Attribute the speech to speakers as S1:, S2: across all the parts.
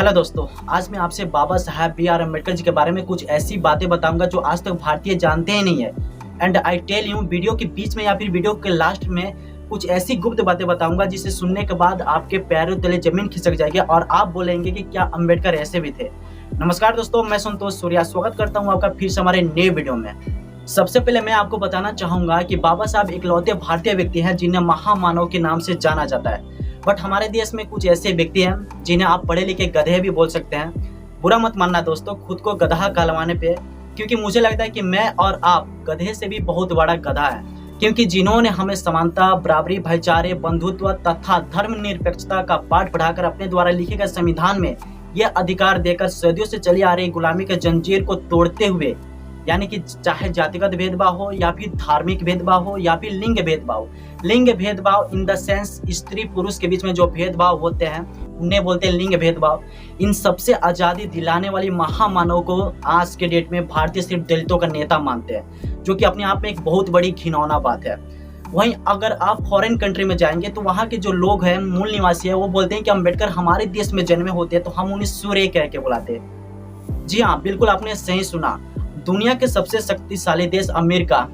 S1: Hello दोस्तों, आज मैं आपसे बाबा साहब बी आर अम्बेडकर जी के बारे में कुछ ऐसी बातें बताऊंगा जो आज तक भारतीय जानते ही नहीं है। And I tell you, video के बीच में या फिर वीडियो के लास्ट में कुछ ऐसी गुप्त बातें बताऊंगा जिसे सुनने के बाद आपके पैरों तले जमीन खिसक जाएगी और आप बोलेंगे कि क्या अम्बेडकर ऐसे भी थे। नमस्कार दोस्तों, मैं संतोष सूर्या स्वागत करता हूँ आपका फिर से हमारे नए वीडियो में। सबसे पहले मैं आपको बताना चाहूंगा कि बाबा साहब इकलौते भारतीय व्यक्ति हैं जिन्हें महामानव के नाम से जाना जाता है। बट हमारे देश में कुछ ऐसे व्यक्ति हैं जिन्हें आप पढ़े लिखे गधे भी बोल सकते हैं। बुरा मत मानना दोस्तों खुद को गधा कहलवाने पे, क्योंकि मुझे लगता है कि मैं और आप गधे से भी बहुत बड़ा गधा है, क्योंकि जिन्होंने हमें समानता, बराबरी, भाईचारे, बंधुत्व तथा धर्मनिरपेक्षता का पाठ पढ़ाकर अपने द्वारा लिखे गए संविधान में यह अधिकार देकर सदियों से चली आ रही गुलामी के जंजीर को तोड़ते हुए, यानी कि चाहे जातिगत भेदभाव हो या फिर धार्मिक भेदभाव हो या फिर लिंग भेदभाव इन द सेंस स्त्री पुरुष के बीच में जो भेदभाव होते हैं उन्हें बोलते हैं लिंग भेदभाव। इन सबसे आज़ादी दिलाने वाली महामानव को आज के डेट में भारतीय सिर्फ दलितों का नेता मानते हैं, जो कि अपने आप में एक बहुत बड़ी घिनौना बात है। वहीं अगर आप फॉरेन कंट्री में जाएंगे तो वहाँ के जो लोग हैं, मूल निवासी है, वो बोलते हैं कि अम्बेडकर हमारे देश में जन्मे होते तो हम उन्हें सूर्य कह के बुलाते। जी हाँ, बिल्कुल आपने सही सुना। दुनिया के सबसे शक्तिशाली देश अमेरिका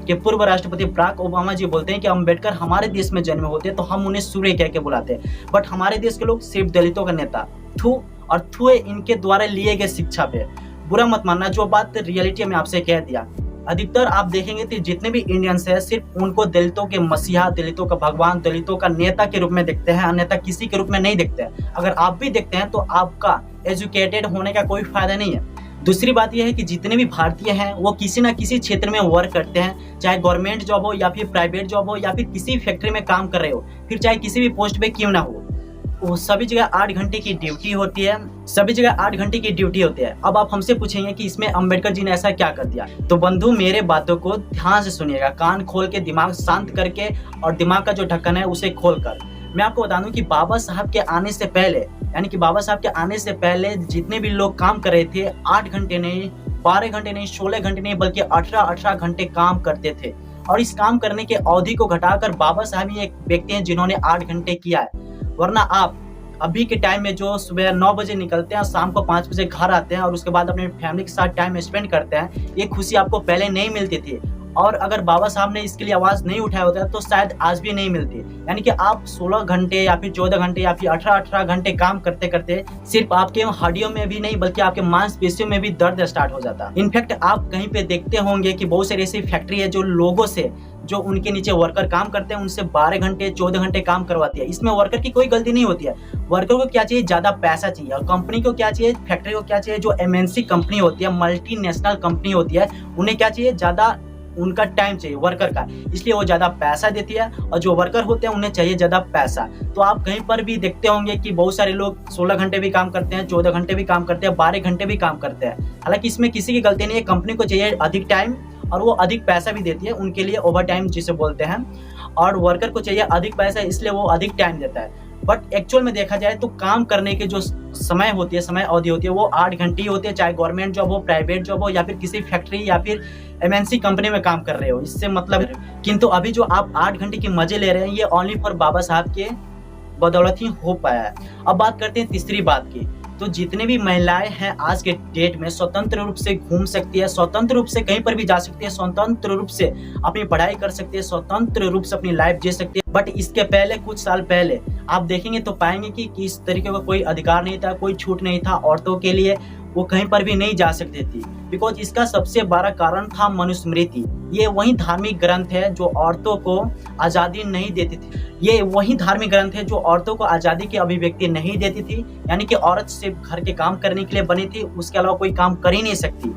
S1: के पूर्व राष्ट्रपति बराक ओबामा जी बोलते हैं कि अम्बेडकर हमारे देश में जन्मे होते तो हम उन्हें सूर्य कह के बुलाते। बट हमारे देश के लोग सिर्फ दलितों का नेता थू और थुए इनके द्वारा लिए गए शिक्षा पे। बुरा मत मानना, जो बात रियलिटी में आपसे कह दिया। अधिकतर आप देखेंगे कि जितने भी इंडियंस है सिर्फ उनको दलितों के मसीहा, दलितों का भगवान, दलितों का नेता के रूप में देखते हैं, अन्यथा किसी के रूप में नहीं देखते हैं। अगर आप भी देखते हैं तो आपका एजुकेटेड होने का कोई फायदा नहीं है। दूसरी बात यह है कि जितने भी भारतीय हैं वो किसी ना किसी क्षेत्र में वर्क करते हैं, चाहे गवर्नमेंट जॉब हो या फिर प्राइवेट जॉब हो या फिर किसी फैक्ट्री में काम कर रहे हो, फिर चाहे किसी भी पोस्ट पे क्यों ना हो, वो सभी जगह 8 घंटे की ड्यूटी होती है। अब आप हमसे पूछेंगे कि इसमें अम्बेडकर जी ने ऐसा क्या कर दिया, तो बंधु मेरे बातों को ध्यान से सुनिएगा, कान खोल के, दिमाग शांत करके और दिमाग का जो ढक्कन है उसे खोल कर। मैं आपको बता दूं कि बाबा साहब के आने से पहले, यानी कि बाबा साहब के आने से पहले जितने भी लोग काम कर रहे थे 8 घंटे नहीं, 12 घंटे नहीं, 16 घंटे नहीं, बल्कि 18 घंटे काम करते थे। और इस काम करने के अवधि को घटाकर बाबा साहब ही एक व्यक्ति हैं जिन्होंने 8 घंटे किया है। वरना आप अभी के टाइम में जो सुबह 9 बजे निकलते हैं और शाम को 5 बजे घर आते हैं और उसके बाद अपने फैमिली के साथ टाइम स्पेंड करते हैं, ये खुशी आपको पहले नहीं मिलती थी। और अगर बाबा साहब ने इसके लिए आवाज नहीं उठाया होता तो शायद आज भी नहीं मिलती। यानी कि आप 16 घंटे या फिर 14 घंटे या फिर 18 घंटे काम करते करते सिर्फ आपके हड्डियों में भी नहीं बल्कि आपके मांसपेशियों में भी दर्द स्टार्ट हो जाता। इनफैक्ट आप कहीं पे देखते होंगे कि बहुत सारी ऐसी फैक्ट्री है जो लोगों से, जो उनके नीचे वर्कर काम करते हैं, उनसे 12 घंटे 14 घंटे काम करवाती है। इसमें वर्कर की कोई गलती नहीं होती है। वर्कर को क्या चाहिए? ज्यादा पैसा चाहिए। और कंपनी को क्या चाहिए? फैक्ट्री को क्या चाहिए? जो एमएनसी कंपनी होती है, मल्टीनेशनल कंपनी होती है, उन्हें क्या चाहिए? ज्यादा उनका टाइम चाहिए वर्कर का, इसलिए वो ज्यादा पैसा देती है। और जो वर्कर होते हैं उन्हें चाहिए ज्यादा पैसा। तो आप कहीं पर भी देखते होंगे कि बहुत सारे लोग 16 घंटे भी काम करते हैं, 14 घंटे भी काम करते हैं, 12 घंटे भी काम करते हैं। हालांकि इसमें किसी की गलती नहीं है। कंपनी को चाहिए अधिक टाइम और वो अधिक पैसा भी देती है, उनके लिए ओवर टाइम जिसे बोलते हैं। और वर्कर को चाहिए अधिक पैसा, इसलिए वो अधिक टाइम देता है। बट एक्चुअल में देखा जाए तो काम करने के जो समय होती है, समय अवधि होती है, वो 8 घंटे ही होती है, चाहे गवर्नमेंट जॉब हो, प्राइवेट जॉब हो या फिर किसी फैक्ट्री या फिर एमएनसी कंपनी में काम कर रहे हो, इससे मतलब। किंतु अभी जो आप 8 घंटे की मजे ले रहे हैं ये ओनली फॉर बाबा साहब के बदौलत ही हो पाया है। अब बात करते हैं तीसरी बात की। तो जितने भी महिलाएं हैं आज के डेट में स्वतंत्र रूप से घूम सकती है, स्वतंत्र रूप से कहीं पर भी जा सकती है, स्वतंत्र रूप से अपनी पढ़ाई कर सकती है, स्वतंत्र रूप से अपनी लाइफ जी सकती है। बट इसके पहले, कुछ साल पहले आप देखेंगे तो पाएंगे कि इस तरीके का कोई अधिकार नहीं था, कोई छूट नहीं था औरतों के लिए। वो कहीं पर भी नहीं जा सकती थी, बिकॉज इसका सबसे बड़ा कारण था मनुस्मृति। ये वही धार्मिक ग्रंथ है जो औरतों को आज़ादी नहीं देती थी। ये वही धार्मिक ग्रंथ है जो औरतों को आज़ादी की अभिव्यक्ति नहीं देती थी। यानी कि औरत सिर्फ घर के काम करने के लिए बनी थी, उसके अलावा कोई काम कर ही नहीं सकती।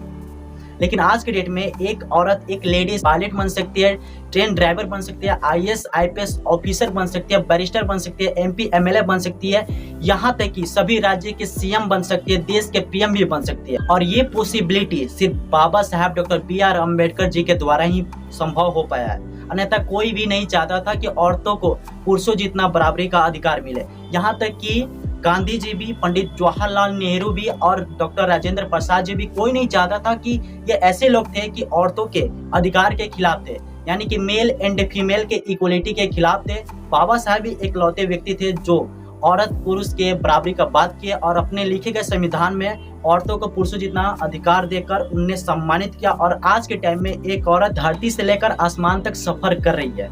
S1: लेकिन आज के डेट में एक औरत, एक लेडीज पायलट बन सकती है, ट्रेन ड्राइवर बन सकती है, आईएएस आईपीएस ऑफिसर बन सकती है, बैरिस्टर बन सकती है, एमपी एमएलए बन सकती है, यहाँ तक कि सभी राज्य के सीएम बन सकती है, देश के पीएम भी बन सकती है। और ये पॉसिबिलिटी सिर्फ बाबा साहब डॉक्टर बी.आर. अम्बेडकर जी के द्वारा ही संभव हो पाया है। अन्यथा कोई भी नहीं चाहता था कि औरतों को पुरुषों जितना बराबरी का अधिकार मिले। यहाँ तक कि गांधी जी भी, पंडित जवाहरलाल नेहरू भी और डॉक्टर राजेंद्र प्रसाद जी भी, कोई नहीं चाहता था कि ये ऐसे लोग थे कि औरतों के अधिकार के खिलाफ थे, यानी कि मेल एंड फीमेल के इक्वलिटी के खिलाफ थे। बाबा साहब भी एक लौते व्यक्ति थे जो औरत पुरुष के बराबरी का बात किया और अपने लिखे गए संविधान में औरतों को पुरुषों जितना अधिकार देकर उन्हें सम्मानित किया। और आज के टाइम में एक औरत धरती से लेकर आसमान तक सफर कर रही है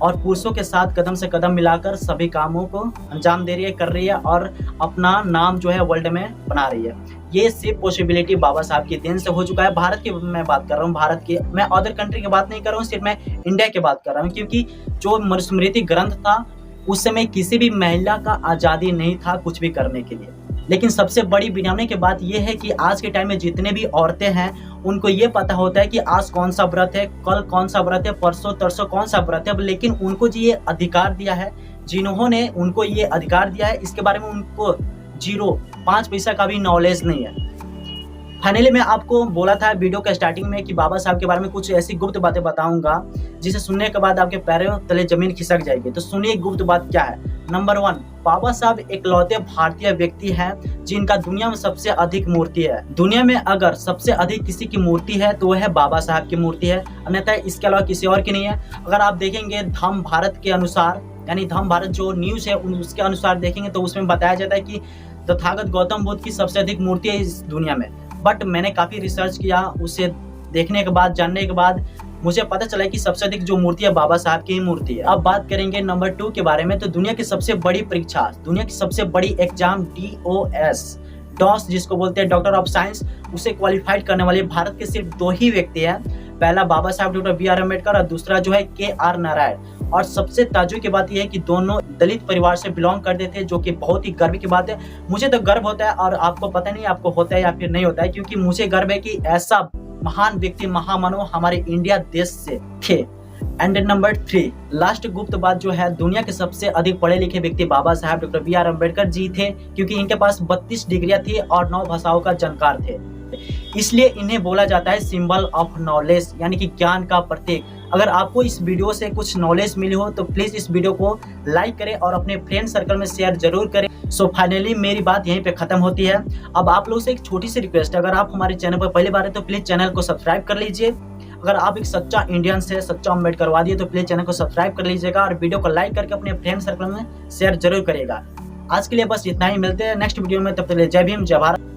S1: और पुरुषों के साथ कदम से कदम मिलाकर सभी कामों को अंजाम दे रही है, कर रही है और अपना नाम जो है वर्ल्ड में बना रही है। ये सिर्फ पॉसिबिलिटी बाबा साहब की देन से हो चुका है। भारत की मैं बात कर रहा हूँ, भारत की, मैं अदर कंट्री की बात नहीं कर रहा हूँ, सिर्फ मैं इंडिया की बात कर रहा हूँ। क्योंकि जो मनुस्मृति ग्रंथ था उस समय किसी भी महिला का आज़ादी नहीं था कुछ भी करने के लिए। लेकिन सबसे बड़ी बिनामी की बात यह है कि आज के टाइम में जितने भी औरतें हैं उनको ये पता होता है कि आज कौन सा व्रत है, कल कौन सा व्रत है, परसों तरसों कौन सा व्रत है। लेकिन उनको जो ये अधिकार दिया है, जिन्होंने उनको ये अधिकार दिया है, इसके बारे में उनको 5 पैसा का भी नॉलेज नहीं है। फाइनली मैं आपको बोला था वीडियो के स्टार्टिंग में कि बाबा साहब के बारे में कुछ ऐसी गुप्त बातें बताऊंगा जिसे सुनने के बाद आपके पैरों तले जमीन खिसक जाएगी। तो सुनिए गुप्त बात क्या है। नंबर 1, बाबा साहब इकलौते भारतीय व्यक्ति हैं जिनका दुनिया में सबसे अधिक मूर्ति है। दुनिया में अगर सबसे अधिक किसी की मूर्ति है तो वह है बाबा साहब की मूर्ति है, अन्यथा इसके अलावा किसी और की नहीं है। अगर आप देखेंगे धम्म भारत के अनुसार, यानी धम्म भारत जो न्यूज है उसके अनुसार देखेंगे तो उसमें बताया जाता है कि तथागत गौतम बुद्ध की सबसे अधिक मूर्ति है इस दुनिया में। बट मैंने काफ़ी रिसर्च किया, उसे देखने के बाद, जानने के बाद मुझे पता चला कि सबसे अधिक जो मूर्ति है बाबा साहब की ही मूर्ति है। अब बात करेंगे नंबर 2 के बारे में। तो दुनिया की सबसे बड़ी परीक्षा, दुनिया की सबसे बड़ी एग्जाम डॉस जिसको बोलते हैं डॉक्टर ऑफ साइंस, उसे क्वालिफाइड करने वाले भारत के सिर्फ 2 ही व्यक्ति हैं। पहला बाबा साहब डॉक्टर बी आर अम्बेडकर और दूसरा जो है KR नारायण। और सबसे ताज्जुब की बात यह है कि दोनों दलित परिवार से बिलोंग करते थे, जो कि बहुत ही गर्व की बात है। मुझे तो गर्व होता है और आपको पता नहीं आपको होता है या फिर नहीं होता है, क्योंकि मुझे गर्व है कि ऐसा महान व्यक्ति, महामानव हमारे इंडिया देश से थे। एंड नंबर 3, लास्ट गुप्त बात जो है, दुनिया के सबसे अधिक पढ़े लिखे व्यक्ति बाबा साहब doctor B are Ambedkar ji थे, क्योंकि इनके पास 32 डिग्रियां थी और 9 भाषाओं का जानकार थे। इसलिए इन्हें बोला जाता है सिंबल ऑफ नॉलेज, यानी कि ज्ञान का प्रतीक। अगर आपको इस वीडियो से कुछ नॉलेज मिली हो तो प्लीज इस वीडियो को लाइक करें और अपने फ्रेंड सर्कल में शेयर जरूर करें। सो फाइनली मेरी बात यहीं पे खत्म होती है। अब आप लोगों से एक छोटी सी रिक्वेस्ट है, अगर आप हमारे चैनल पर पहली बार है तो प्लीज चैनल को सब्सक्राइब कर लीजिए। अगर आप एक सच्चा इंडियन से, सच्चा अम्बेडकरवादी है तो प्लीज चैनल को सब्सक्राइब कर लीजिएगा और वीडियो को लाइक करके अपने फ्रेंड सर्कल में शेयर जरूर करिएगा। आज के लिए बस इतना ही, मिलते हैं नेक्स्ट वीडियो में, तब तक के लिए जय भीम, जय भारत।